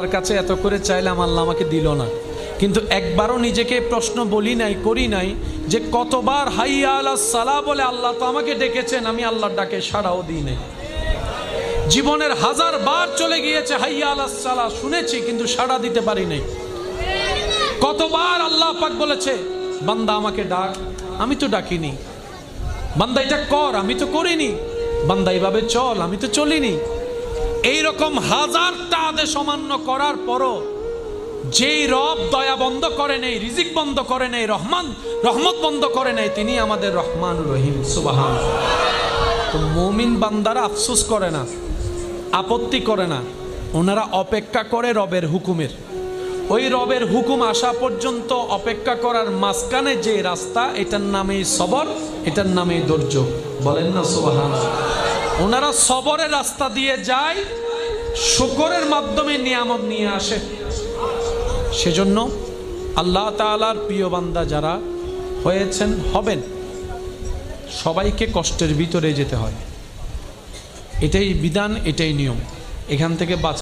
তার কাছে এত করে চাইলাম, আল্লাহ আমাকে দিল না। কিন্তু একবারও নিজেকে প্রশ্ন বলি নাই, করি নাই যে কতবার হাইয়া আলাস সালাহ বলে আল্লাহ তো আমাকে ডেকেছেন, আমি আল্লাহর ডাকে সাড়াও দিই নাই। জীবনের 1000 বার চলে গিয়েছে হাইয়া আলাস সালাহ শুনেছি, কিন্তু সাড়া দিতে পারি নাই। কতবার আল্লাহ পাক বলেছে বান্দা আমাকে ডাক, আমি তো ডাকিনি। বান্দা এটা কর, আমি তো করিনি। বান্দা এইভাবে চল, আমি তো চলিনি। এইরকম 1000টা আদেশ অমান্য করার পরও যেই রব দয়া বন্ধ করে নেই, রিজিক বন্ধ করে নেই, রহমত বন্ধ করে নেই, তিনি আমাদের রহমানুর রহিম। সুবহানাল্লাহ। তো মুমিন বান্দারা আফসোস করে না, আপত্তি করে না, ওনারা অপেক্ষা করে রবের হুকুমের। ওই রবের হুকুম আসা পর্যন্ত অপেক্ষা করার মাঝখানে যে রাস্তা, এটার নামেই সবর, এটার নামেই ধৈর্য। বলেন না সুবহানাল্লাহ। ওনারা সবরের রাস্তা দিয়ে যায়, শুকরের মাধ্যমে নিয়ামত নিয়ে আসে। সেজন্য আল্লাহ তাআলার প্রিয় বান্দা যারা হয়েছেন, হবেন, সবাইকে কষ্টের ভিতরে যেতে হয়। এটাই বিধান, এটাই নিয়ম। এখান থেকে বাঁচা